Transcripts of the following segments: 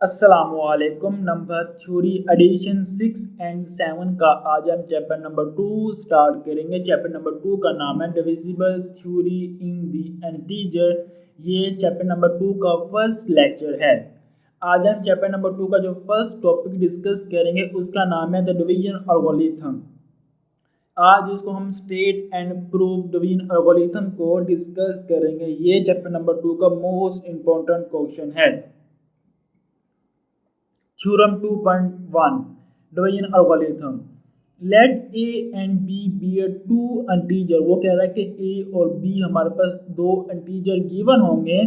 अस्सलामुअलैकुम। Number theory addition 6 and 7 का आज हम चैप्टर नंबर 2 स्टार्ट करेंगे। चैप्टर नंबर 2 का नाम है divisible theory in the integer. ये चैप्टर नंबर 2 का फर्स्ट लेक्चर है। आज हम चैप्टर नंबर 2 का जो फर्स्ट टॉपिक डिस्कस करेंगे उसका नाम है द डिवीजन एल्गोरिथम। आज इसको हम state and proof division algorithm को डिस्कस करेंगे। ये चैप्टर नंबर 2 का मोस्ट इंपॉर्टेंट क्वेश्चन है। Theorem 2.1 division algorithm. Let a and b be a two integer. वो कह रहा है कि ए और बी हमारे पास दो इंटीजर गिवन होंगे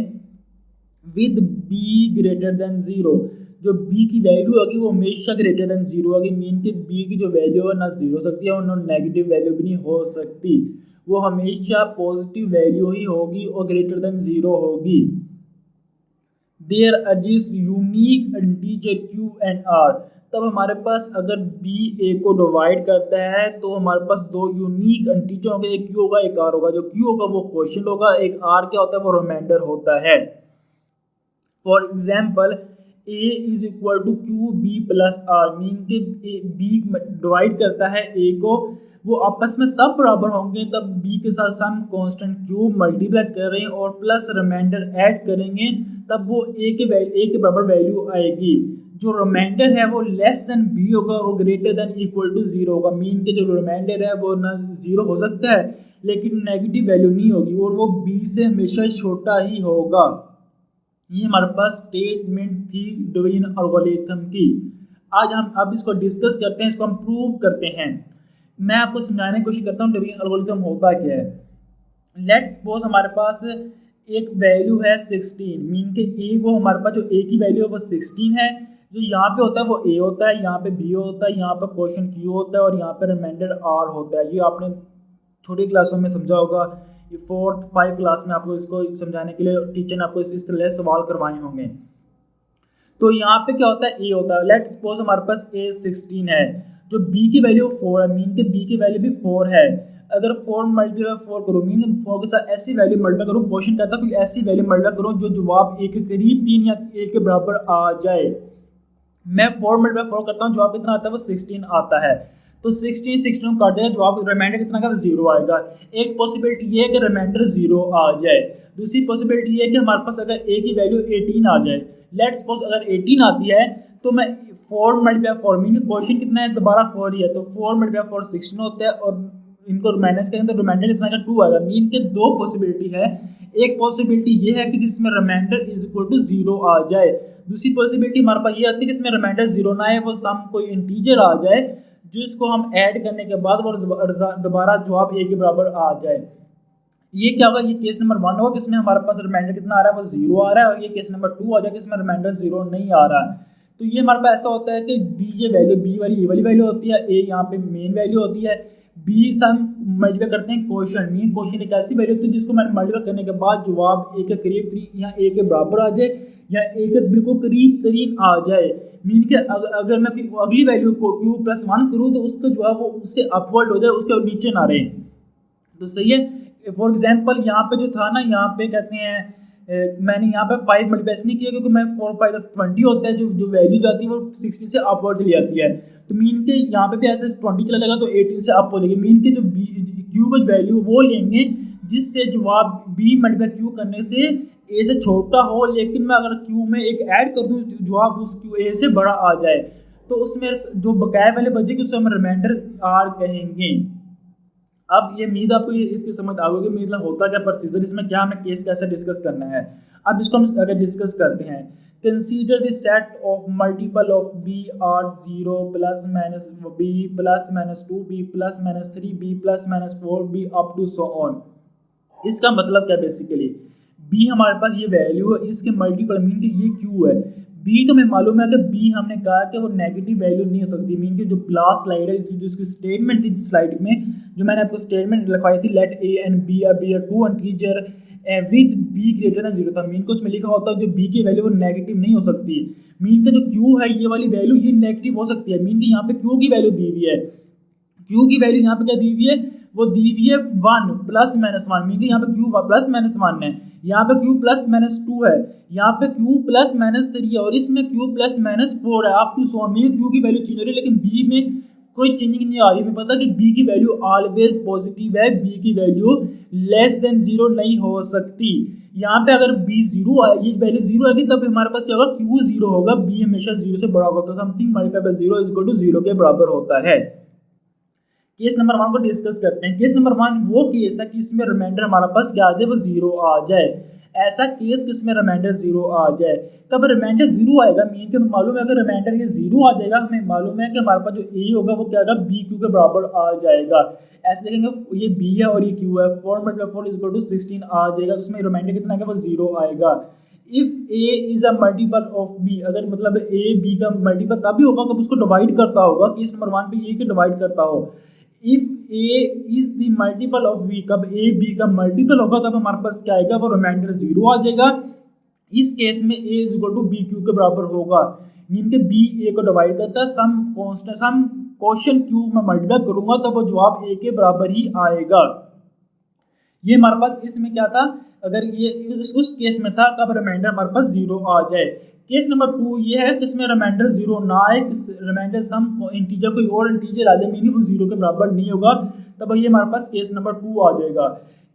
with b greater than zero. जो बी की वैल्यू होगी वो हमेशा ग्रेटर देन जीरो होगी। मीन कि बी की जो वैल्यू है ना जीरो हो सकती है और ना नेगेटिव वैल्यू भी नहीं हो सकती। वो हमेशा पॉजिटिव वैल्यू ही होगी और ग्रेटर देन जीरो होगी। There exist unique integer q and r. तब हमारे पास अगर बी ए को डिवाइड करता है तो हमारे पास दो यूनिक इंटीजर होंगे, एक क्यू होगा एक आर होगा। जो क्यू होगा वो क्वोशिएंट होगा, एक आर क्या होता है वो रिमाइंडर होता है। For example a is equal to q b plus r. Mean के बी डिवाइड करता है ए को, वो आपस में तब बराबर होंगे तब बी के साथ सम कांस्टेंट क्यू मल्टीप्लाई करें और प्लस रिमाइंडर ऐड करेंगे, तब वो ए के बराबर वैल्यू आएगी। जो रिमाइंडर है वो लेस देन बी होगा और greater than equal to zero होगा। मीन के जो रिमाइंडर है वो ना जीरो हो सकता है लेकिन नेगेटिव वैल्यू नहीं होगी और वो बी से हमेशा छोटा ही होगा। ये हमारे पास स्टेटमेंट थी डिवीजन एल्गोरिथम की। आज हम अब इसको डिस्कस करते हैं, इसको हम प्रूव करते हैं। मैं आपको समझाने की कोशिश करता हूँ डिवीजन एल्गोरिथम होता क्या है। लेट्स सपोज हमारे पास एक वैल्यू है 16। मीन के ए वो हमारे पास जो ए की वैल्यू है वो 16 है। जो यहाँ पे होता है वो ए होता है, यहाँ पे बी होता है, यहाँ पे क्वेश्चन क्यू होता है और यहाँ पे रिमाइंडर आर होता है। ये आपने छोटी क्लासों में समझा होगा। ये 4th 5 क्लास में आपको इसको समझाने के लिए टीचर ने आपको इस तरह सवाल करवाए होंगे। तो यहाँ पे क्या होता है ए होता है। लेट्स सपोज हमारे पास ए 16 है, जो बी की वैल्यू 4 है। मीन के बी की वैल्यू भी 4 है। अगर 4 मल्टीप्लाई 4 करो, मीन 4 के साथ ऐसी वैल्यू मल्टीप्लाई करो, क्वेश्चन कहता है कोई ऐसी वैल्यू मल्टीप्लाई करो जो जवाब ए के करीब 3 या ए के बराबर आ जाए। मैं 4 मल्टीप्लाई 4 करता हूँ, जवाब कितना आता है वो 16 आता है। तो 16 काट जाएगा, जवाब रिमाइंडर कितना का 0 आएगा। एक पॉसिबिलिटी ये है कि रिमाइंडर 0 आ जाए। दूसरी पॉसिबिलिटी ये है कि हमारे पास अगर ए की वैल्यू 18 आ जाए। लेट्स सपोज अगर 18 आती है तो मैं 4 मल्टीप्लाई 4, मीन क्वेश्चन कितना है दोबारा 4 ही है, तो 4 मल्टीप्लाई 4 16 होता है और इनको माइनस करेंगे तो रिमाइंडर कितना का 2 आएगा। मीन के दो पॉसिबिलिटी है। एक पॉसिबिलिटी ये है कि जिसमें रिमाइंडर इज इक्वल टू 0 आ जाए। दूसरी पॉसिबिलिटी हमारे पास ये आती है कि इसमें रिमाइंडर 0 ना आए, वो सम कोई इंटीजर आ जाए जिसको हम ऐड करने के बाद वो दोबारा जवाब ए के बराबर आ जाए। ये क्या होगा, ये केस नंबर 1 होगा किसमें हमारे पास रिमाइंडर कितना आ रहा है वो 0 आ रहा है, और ये केस नंबर 2 आ जाएगा इसमें रिमाइंडर 0 नहीं आ रहा है। तो ये हमारे पास ऐसा होता है कि बी ये वैल्यू बी वाली ये वाली वैल्यू होती है, ए यहाँ पे मेन वैल्यू होती है, बी सम मल्टीप्लाई करते हैं क्वेश्चन। मीन क्वेश्चन एक ऐसी वैल्यू होती है जिसको मैंने मल्टीप्लाई करने के बाद जवाब ए के करीब या ए के बराबर आ जाए या ए के बिल्कुल करीब तरीन आ जाए। मीन के अगर मैं कोई अगली वैल्यू को क्यू प्लस 1 करूँ तो उसका जवाब वो उससे अपवर्ड हो जाए, उसके नीचे ना रहे। तो सही है। फॉर एग्जाम्पल यहाँ पे जो था ना, यहाँ पे कहते हैं मैंने यहाँ पे 5 मल्टीप्लाई नहीं किया क्योंकि मैं 4 5 20 होता है, जो वैल्यू जाती है वो 60 से अपवर्ड चली जाती है। तो मीन के यहाँ पे भी ऐसे 20 चला जाएगा तो 18 से अप हो जाएगी। मीन के जो क्यू का वैल्यू वो लेंगे जिससे जवाब बी मल्टीप्लाई क्यू करने से ए से छोटा हो, लेकिन मैं अगर क्यू में एक ऐड कर दूँ जवाब उस क्यू ए से बड़ा आ जाए तो उसमें जो बकाया वाले बचेगी उससे हम रिमाइंडर आर कहेंगे। अब ये उम्मीद आपको ये इसकी समझ आ गई मतलब होता क्या प्रोसीजर, इसमें क्या हमें केस कैसे डिस्कस करना है। अब इसको हम अगर डिस्कस करते हैं, consider the set of multiple of b are 0 plus minus b plus minus 2 b plus minus 3 b plus minus 4 b up to so on. इसका मतलब क्या, बेसिकली बी हमारे पास ये वैल्यू है, इसके मल्टीपल मीन कि ये क्यू है। बी तो हमें मालूम है कि बी हमने कहा कि वो नेगेटिव वैल्यू नहीं हो सकती। मीन कि जो लास्ट स्लाइड है जिसकी स्टेटमेंट थी स्लाइड में, जो मैंने आपको स्टेटमेंट लिखवाई थी, let a and b are two integer with b greater than 0 था। मीन को उसमें लिखा होता है जो बी की वैल्यू वो नेगेटिव नहीं हो सकती। मीन का जो क्यू है ये वाली वैल्यू ये नेगेटिव हो सकती है। मीन कि यहाँ पे क्यू की वैल्यू दी हुई है, क्यू की वैल्यू यहाँ पे क्या दी हुई है वो दी हुई है 1 प्लस माइनस 1, मीन के यहाँ पे क्यू प्लस माइनस 1 है, यहाँ पे क्यू प्लस माइनस 2 है, यहाँ पे क्यू प्लस माइनस 3 है और इसमें क्यू प्लस माइनस 4 है। आप टू सो मीन क्यू की वैल्यू चेंज हो रही है लेकिन बी में कोई चेंजिंग नहीं आ रही। हमें पता कि बी की वैल्यू ऑलवेज पॉजिटिव है, बी की वैल्यू लेस देन 0 नहीं हो सकती। यहाँ पे अगर बी 0 ये वैल्यू 0 आएगी तब हमारे पास क्या होगा, क्यू 0 होगा, बी हमेशा 0 से बड़ा होगा, तो something multiply by 0 is equal to 0 के बराबर होता है। केस नंबर 1 को डिस्कस करते हैं। केस नंबर 1 वो केस है कि इसमें रिमाइंडर हमारे पास क्या आ जाए, वो 0 आ जाए। ऐसा केस किसमें रिमाइंडर 0 आ जाए, कब रिमाइंडर 0 आएगा, मीन के मालूम है अगर रिमाइंडर ये 0 आ जाएगा, हमें मालूम है कि हमारे पास जो ए होगा वो क्या आएगा, बी क्यू के बराबर आ जाएगा। ऐसे देखेंगे ये बी है और ये क्यू है, 4 × 4 इज इक्वल टू 16 आ जाएगा, उसमें रिमाइंडर कितना आएगा, वो 0 आएगा। If a is a multiple of b, अगर मतलब ए बी का मल्टीपल तभी होगा जब उसको डिवाइड करता होगा, केस नंबर 1 पे ए के डिवाइड करता हो। If a is the multiple of b, कब ए बी का मल्टीपल होगा तब हमारे पास क्या आएगा, वो रिमाइंडर 0 आ जाएगा। इस केस में A is equal to B Q के बराबर होगा, मीन के बी ए को डिवाइड करता है, some constant some question q में मल्टीप्लाई करूंगा तब वो जवाब ए के बराबर ही आएगा। ये हमारे पास इसमें क्या था, अगर ये उस केस में था कब रिमाइंडर हमारे पास 0 आ जाए। केस नंबर 2 ये है कि इसमें रिमाइंडर 0 ना आए, रिमाइंडर सम इंटीजर कोई और इंटीजर आ जाए, मीनिंग वो 0 के बराबर नहीं होगा, तब ये हमारे पास केस नंबर 2 आ जाएगा।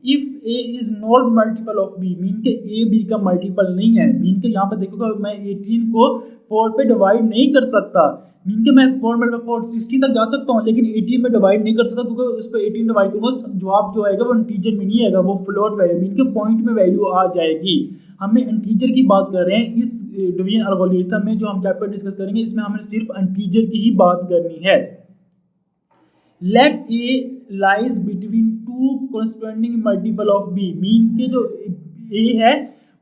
If a is not multiple of b, mean के ए बी का मल्टीपल नहीं है, मीन के यहाँ पे देखोगा मैं 18 को 4 पे डिवाइड नहीं कर सकता, मीन के मैं 4 × 4 16 तक जा सकता हूँ लेकिन 18 में डिवाइड नहीं कर सकता, क्योंकि उस पर 18 डिवाइड करूँगा जवाब जो आएगा वो इंटीजर में नहीं आएगा, वो फ्लोट वैल्यू मीन के पॉइंट में वैल्यू आ जाएगी। हमें इंटीजर की बात कर रहे हैं इस डिवीजन एल्गोरिथम में, जो हम चैप्टर डिस्कस करेंगे इसमें हमें सिर्फ इंटीजर की ही बात करनी है। Let a lies between two corresponding multiple of b, mean के जो ए है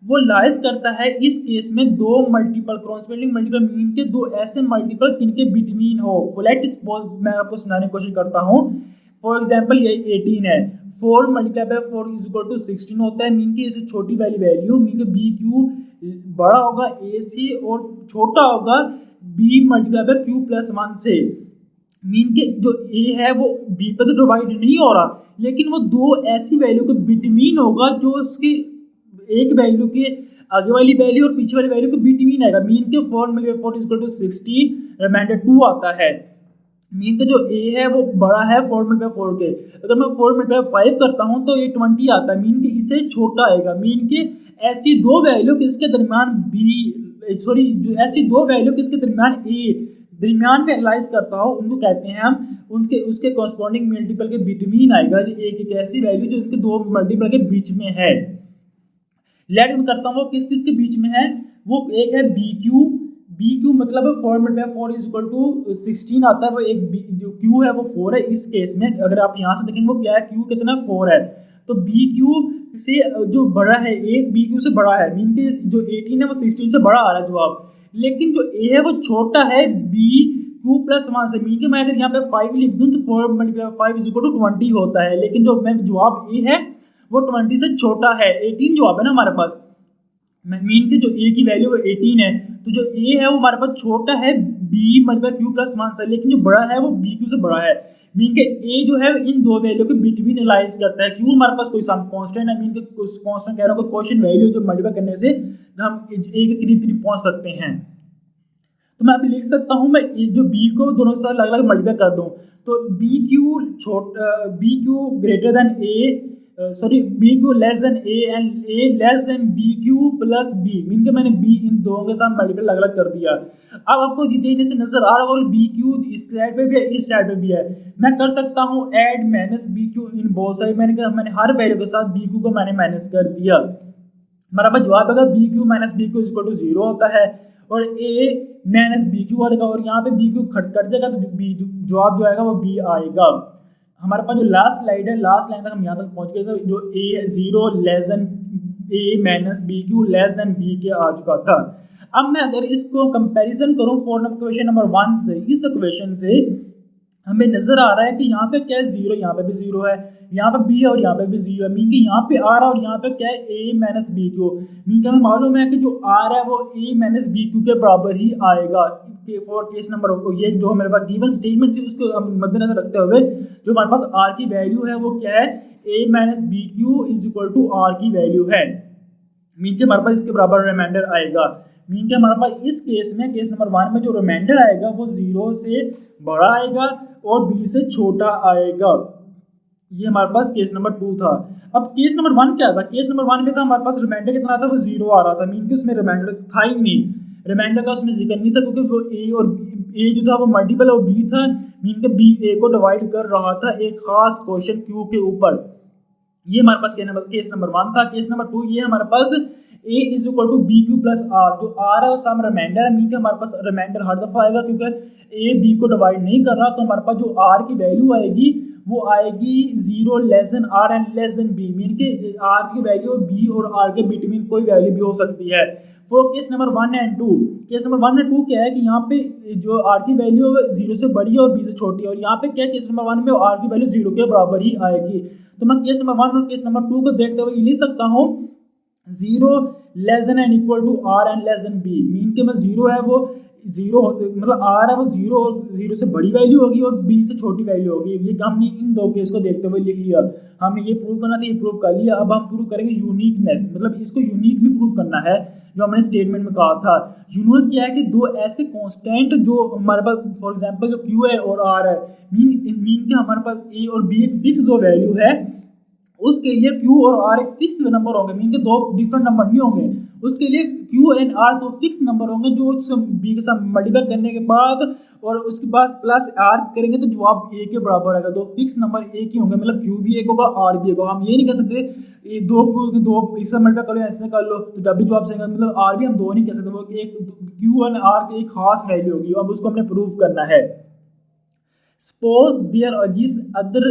वो लाइज करता है इस केस में दो मल्टीपल कॉरस्पॉन्डिंग मल्टीपल, मीन के दो ऐसे मल्टीपल किनके बिटवीन हो। लेट सपोज मैं आपको सुनाने की कोशिश करता हूँ, फॉर एग्जाम्पल ये 18 है, 4 × 4 इज इक्वल टू 16 होता है, मीन की इससे छोटी वाली वैल्यू मीन के बी क्यू बड़ा होगा ए से और छोटा होगा बी × क्यू प्लस 1 से, मीन के जो ए है वो बी पर तो डिवाइड नहीं हो रहा लेकिन वो दो ऐसी वैल्यू के बिटवीन होगा जो उसकी एक वैल्यू के आगे वाली वैल्यू और पीछे वाली वैल्यू के बिटवीन आएगा, मीन के 4 × 4 इज इक्वल टू 16, रिमाइंडर 2 आता है। मीन का जो ए है वो बड़ा है 4 × 4 के, अगर मैं 4 × 5 करता हूँ तो ये 20 आता है, मीन के इससे छोटा आएगा, मीन के ऐसी दो वैल्यू किसके दरमियान जो ऐसी दो वैल्यू किसके दरमियान ए दरमियान में एनालाइज करता हो उनको कहते हैं हम उनके उसके कॉरस्पॉन्डिंग मल्टीपल के बिटवीन आएगा, एक ऐसी वैल्यू जो उनके दो मल्टीपल के बीच में है। लेट में करता हूँ वो किस किस के बीच में है, वो एक है बी क्यू मतलब 4 × 4 इज इक्वल टू 16 आता है, वो एक जो क्यू है वो 4 है। इस केस में अगर आप यहाँ से देखेंगे वो क्या है, क्यू कितना 4 है, तो बी क्यू से जो बड़ा है एक बी क्यू से बड़ा है, मीन के जो 18 है वो 16 से बड़ा आ रहा है जवाब, लेकिन जो ए है वो छोटा है बी क्यू प्लस 1 से, मीन के मैं अगर यहाँ पे 5 लिख दूँ तो 4 × 5 इज इक्वल टू 20 होता है, लेकिन जो मैं जवाब ए है वो 20 से छोटा है, 18 जवाब है ना हमारे पास, मीन के जो ए की वैल्यू वो 18 है, तो जो ए है वो हमारे पास छोटा है बी × क्यू प्लस 1 से, लेकिन जो बड़ा है वो बी क्यू से बड़ा है, मीन के ए जो है इन दो वैल्यू के बिटवीन एनालाइज करता है। क्यू हमारे पास कोई सम कांस्टेंट है, मीन के कुछ कांस्टेंट कह रहा हूँ कोई क्वेश्चन वैल्यू जो मल्टीप्लाई करने से हम ए के करीब पहुंच सकते हैं, तो मैं अभी लिख सकता हूँ मैं जो बी को दोनों के साथ अलग अलग मल्टीप्लाई कर दूँ तो b q greater than a b Q less than a and a less than b q plus b, mean के मैंने बी इन दोनों के साथ मल्टीप्लाई अलग अलग कर दिया। अब आपको देखने से नजर आ रहा होगा बी क्यू इस साइड पे भी है इस साइड पे भी है, मैं कर सकता हूँ add minus B q in both side, मैंने हर वैल्यू के साथ बी क्यू को मैंने माइनस कर दिया, हमारा पास जवाब आएगा b q minus B q equal to 0 होता है और ए माइनस बी क्यू आएगा और यहाँ पे बी क्यू कट जाएगा तो जवाब जो आएगा वो बी आएगा। हमारे पास जो लास्ट स्लाइड है लास्ट लाइन तक हम यहाँ तक पहुँच गए थे, जो A 0 less than A minus B Q less than B के आ चुका था। अब मैं अगर इसको कंपैरिजन करूँ क्वेश्चन नंबर 1 से, इस इक्वेशन से हमें नजर आ रहा है कि यहाँ पे क्या है, जीरो, यहाँ पे भी जीरो है, यहाँ पे बी है और यहाँ पे भी जीरो है, मीन कि यहाँ पे आर है और यहाँ पे क्या है, A minus B Q. Mean कि हमें मालूम है कि जो आर है वो ए माइनस बी क्यू के बराबर ही आएगा फॉर केस नंबर। ये जो हमारे पास गिवन स्टेटमेंट थी उसको मद्देनजर रखते हुए जो हमारे पास आर की वैल्यू है वो क्या है, A minus B Q is equal to R की वैल्यू है। मीन के हमारे पास इसके बराबर रिमाइंडर आएगा। मीन के हमारे पास इस केस में केस नंबर 1 में जो रिमाइंडर आएगा वो 0 से बड़ा आएगा और बी से छोटा आएगा। ये हमारे पास केस नंबर 2 था। अब केस नंबर 1 क्या था, केस नंबर 1 में था हमारे पास रिमाइंडर कितना था, वो 0 आ रहा था। मीन कि उसमें रिमाइंडर था ही नहीं, रिमाइंडर का उसमें जिक्र नहीं था क्योंकि वो ए और ए जो था वो मल्टीपल और बी था। मीन के बी ए को डिवाइड कर रहा था एक खास क्वेश्चन क्यू के ऊपर। ये हमारे पास केस नंबर 1 था। केस नंबर 2 ये हमारे पास a is equal to B q plus r, जो आर है वो साम रिमाइंडर है। मीन के हमारे पास रिमाइंडर हर दफा आएगा क्योंकि ए बी को डिवाइड नहीं कर रहा, तो हमारे पास जो आर की वैल्यू आएगी वो आएगी 0 less than r and less than b. Mean के आर की वैल्यू बी और आर के बिटवीन कोई वैल्यू भी हो सकती है। वो case number 1 and 2, case number 1 and 2 क्या है कि यहाँ पे जो आर की वैल्यू है 0 से बड़ी है और बी से छोटी है, और यहाँ पे क्या है केस नंबर 1 में आर की वैल्यू 0 के बराबर ही आएगी। तो मैं केस नंबर 1 और केस नंबर 2 को देखते हुए लिख सकता हूँ 0 less than and equal to r and less than b. Mean के में 0 है वो 0 मतलब आर है वो 0 और 0 से बड़ी वैल्यू होगी और बी से छोटी वैल्यू होगी। ये हमने इन दो केस को देखते हुए लिख लिया। हमने ये प्रूव करना था, ये प्रूव कर लिया। अब हम प्रूव करेंगे यूनिकनेस, मतलब इसको यूनिक भी प्रूव करना है जो हमने स्टेटमेंट में कहा था। यूनिक क्या है कि दो ऐसे कांस्टेंट जो हमारे पास फॉर एग्जांपल जो क्यू है और आर है, मीन के हमारे पास ए और बी एक फिक्स दो वैल्यू है, उसके लिए Q और R एक फिक्स नंबर होंगे। मीन के दो डिफरेंट नंबर नहीं होंगे। उसके लिए Q एंड R दो फिक्स नंबर होंगे जो B के साथ मल्टीप्लाई करने के बाद और उसके बाद प्लस R करेंगे तो जवाब A के बराबर आएगा। दो फिक्स नंबर एक ही होंगे, मतलब Q भी एक होगा R भी एक होगा। हम ये नहीं कह सकते ये दो Q दो इससे मल्टीप्लाई कर लो ऐसे कर लो तो जब भी जवाब सही, मतलब R भी हम दो नहीं कह सकते, वो एक Q और R की एक खास वैल्यू होगी। अब उसको हमने प्रूव करना है। Suppose there are these other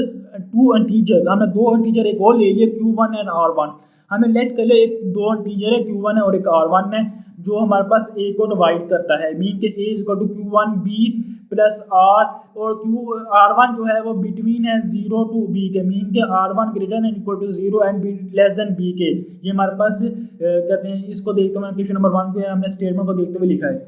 two integer, हमने दो इंटीजर एक और ले लिए Q1 एंड R1। हमें लेट कर ले एक दो इंटीजर है Q1 है और एक R1 है जो हमारे पास A को डिवाइड करता है। मीन के A is equal to Q1B plus R और R1 जो है वो बिटवीन है 0 टू B के। मीन के R1 greater and equal to 0 and B less than B के। ये हमारे पास कहते हैं, इसको देखते हुए क्वेश्चन नंबर 1 को हमने स्टेटमेंट को देखते हुए लिखा है।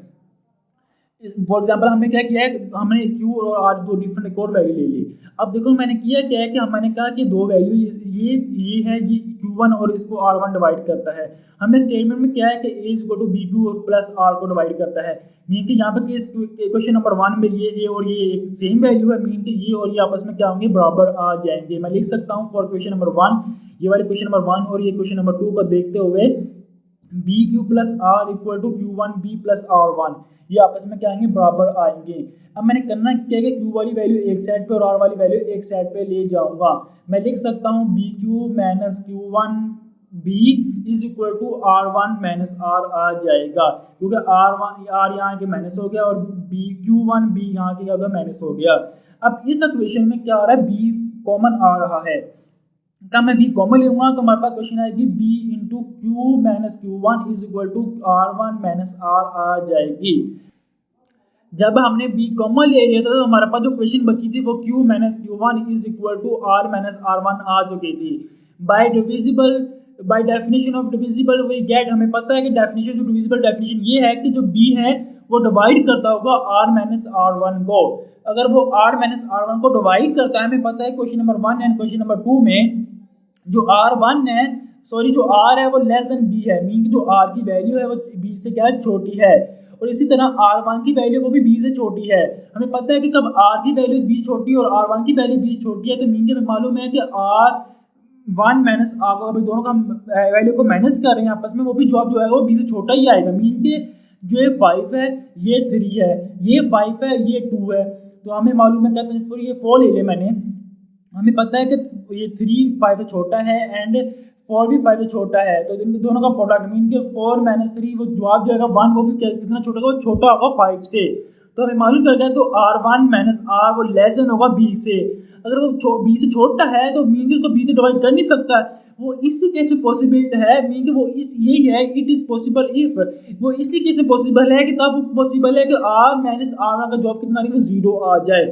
फॉर एग्जाम्पल हमने क्या किया है, हमने Q और R दो डिफरेंट एक और वैल्यू ले ली। अब देखो मैंने किया क्या है कि मैंने कहा कि दो वैल्यू ये है ये Q1 और इसको R1 डिवाइड करता है। हमने स्टेटमेंट में क्या है कि A equal to BQ plus R को डिवाइड करता है। मीन कि यहाँ पे क्वेश्चन नंबर 1 में ये A और ये एक सेम वैल्यू है। मीन कि ये और ये आपस में क्या होंगे, बराबर आ जाएंगे। मैं लिख सकता हूँ फॉर क्वेश्चन नंबर 1, ये वाले क्वेश्चन नंबर 1 और ये क्वेश्चन नंबर 2 को देखते हुए BQ plus R equal to Q1B plus R1, ये आपस में क्या आएंगे, बराबर आएंगे। अब मैंने करना क्या है कि Q वाली वैल्यू एक साइड पे और R वाली वैल्यू एक साइड पे ले जाऊंगा। मैं लिख सकता हूँ BQ minus Q1B is equal to R1 minus R आ जाएगा, क्योंकि R यहाँ के माइनस हो गया और Q1B यहाँ के क्या हो गया, माइनस हो गया। अब इस इक्वेशन में क्या आ रहा है, B कॉमन आ रहा है। क्या मैं B कॉमन लूंगा तो हमारे पास क्वेश्चन आएगी B into Q minus Q1 is equal to R1 minus R आ जाएगी। जब हमने B कॉमन ले लिया था तो हमारे पास जो क्वेश्चन बची थी वो Q minus Q1 is equal to R minus R1 आ चुकी थी। By definition of divisible we get, हमें पता है कि डेफिनेशन जो डिविजिबल डेफिनेशन ये है कि जो B है वो डिवाइड करता होगा R माइनस R1 को। अगर वो R माइनस R1 को डिवाइड करता है, हमें पता है question number 1 and question number 2 में जो R1 है जो R है वो लेस देन B है। मीन की जो R की वैल्यू है वो B से क्या है, छोटी है। और इसी तरह R1 की वैल्यू वो भी B से छोटी है। हमें पता है कि कब R की वैल्यू B छोटी और R1 की वैल्यू B छोटी है तो मीन के हमें मालूम है कि R1 माइनस R को अभी दोनों का वैल्यू को माइनस कर रहे हैं आपस में, वो भी जवाब जो है वो B से छोटा ही आएगा। मीन के जो ये 5 है ये 3 है, ये 5 है ये 2 है, तो हमें मालूम है कहते हैं ये 4 ले लिया मैंने। हमें पता है कि ये 3 5 से छोटा है एंड 4 भी 5 से छोटा है, तो इन दोनों का प्रोडक्ट मीन के 4 माइनस 3 वो जवाब जो है 1 वो भी कितना छोटा होगा, वो छोटा होगा 5 से। तो हमें मालूम चल गया तो R1 माइनस R वो लेस देन होगा B से। अगर वो B से छोटा है तो मीन के उसको B से डिवाइड कर नहीं सकता, वो इसी केस में पॉसिबिलिटी है। मीन के वो यही है, इट इज पॉसिबल इफ, वो इसी केस में पॉसिबल है कि तब पॉसिबल है कि R माइनस R1 का जवाब कितना वो 0 आ जाए।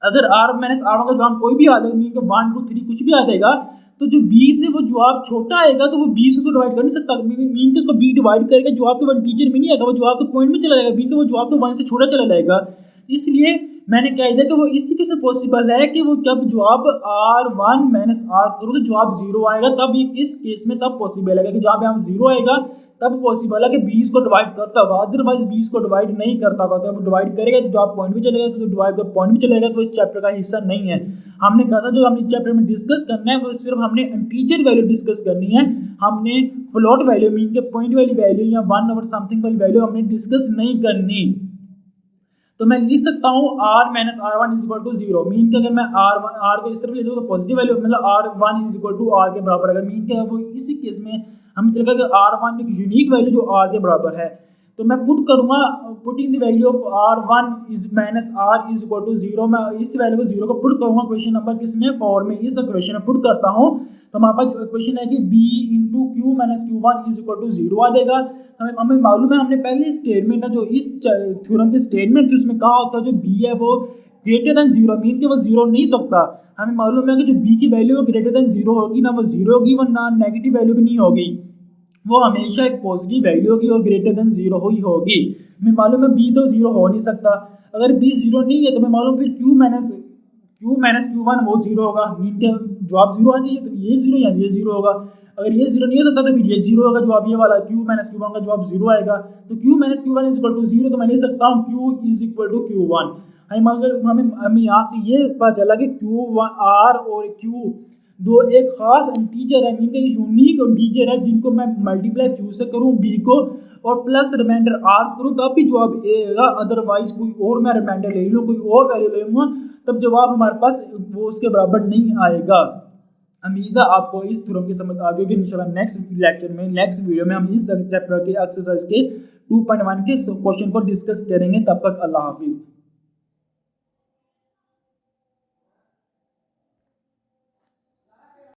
अगर आर माइनस आर वन का जवाब कोई भी आ जाएगा, मीन का 1 2 3 कुछ भी आ जाएगा, तो जो बी से वो जवाब छोटा आएगा तो वो बी से डिवाइड कर नहीं सकता, मीन के उसको बी डिवाइड करेगा, जवाब तो वन टीचर में नहीं आएगा, वो जवाब तो पॉइंट में चला जाएगा, मीन का वो जवाब तो 1 से छोटा चला जाएगा। इसलिए मैंने कह दिया कि वो इसी केस में पॉसिबल है कि वो जब जवाब R1 माइनस R करो तो जवाब 0 आएगा, तब ये इस केस में तब पॉसिबल है कि जवाब यहाँ 0 आएगा तब पॉसिबल है कि 20 को डिवाइड करता होगा, अदरवाइज 20 को डिवाइड नहीं करता होगा। तो डिवाइड करेगा तो जवाब पॉइंट में चलेगा, तो डिवाइड कर पॉइंट में चलेगा, तो इस चैप्टर का हिस्सा नहीं है। हमने कहा था जो हमने चैप्टर में डिस्कस करना है वो सिर्फ हमने इंटीजर वैल्यू डिस्कस करनी है, हमने फ्लोट वैल्यू मीन के पॉइंट वाली वैल्यू या 1 ओवर समथिंग वाली वैल्यू हमने डिस्कस नहीं करनी। तो मैं लिख सकता हूँ r minus r one is equal to 0, mean के अगर मैं r को इस तरफ ले जाऊँ तो पॉजिटिव वैल्यू मतलब r1 is equal to r के बराबर है, मीन क्या है वो इसी केस में हमें चलेगा कि r1 एक यूनिक वैल्यू जो r के बराबर है। तो मैं पुट करूँगा, putting the value of r1 is minus r is equal to 0, मैं इस वैल्यू को 0 को पुट करूँगा क्वेश्चन नंबर किसमें 4 में, इस क्वेश्चन में पुट करता हूँ। तो हमारे पास क्वेश्चन है कि b into q minus q one is equal to 0 आ जाएगा। हमें मालूम है, हमने पहले स्टेटमेंट है जो इस थ्योरम की स्टेटमेंट थी उसमें कहा होता है जो b है वो ग्रेटर देन 0, मीन के वो 0 नहीं सकता। हमें मालूम है कि जो b की वैल्यू वो ग्रेटर देन 0 होगी, ना वो 0 होगी वरना नेगेटिव वैल्यू भी नहीं होगी, वो हमेशा एक पॉजिटिव वैल्यू होगी और ग्रेटर देन 0 ही होगी। हमें मालूम है b तो 0 हो नहीं सकता, अगर b 0 नहीं है तो हमें मालूम फिर q माइनस q1 वो 0 होगा, मीन के जवाब 0 आना चाहिए, तो ये 0 या ये 0 होगा। अगर ये 0 नहीं हो सकता तो फिर ये 0 होगा, जवाब ये वाला q माइनस q1 का जवाब 0 आएगा। तो q minus q1 is equal to 0, तो मैं लिख सकता हूँ q is equal to q1। हमें यहाँ से ये पता चला कि r और q दो एक खास इंटीजर है, मीन का यूनिक इंटीजर है जिनको मैं मल्टीप्लाई q से करूँ b को और प्लस रिमाइंडर r करूँ तब भी जवाब a आएगा, अदरवाइज कोई और मैं रिमाइंडर ले लूँ कोई और वैल्यू ले लूँगा तब जवाब हमारे पास वो उसके बराबर नहीं आएगा। उम्मीद है आपको इस थ्योरम की समझ आ गई होगी। इंशाल्लाह नेक्स्ट लेक्चर में नेक्स्ट वीडियो में हम इस चैप्टर के एक्सरसाइज के 2.1 के क्वेश्चन को डिस्कस करेंगे। तब तक अल्लाह हाफिज़।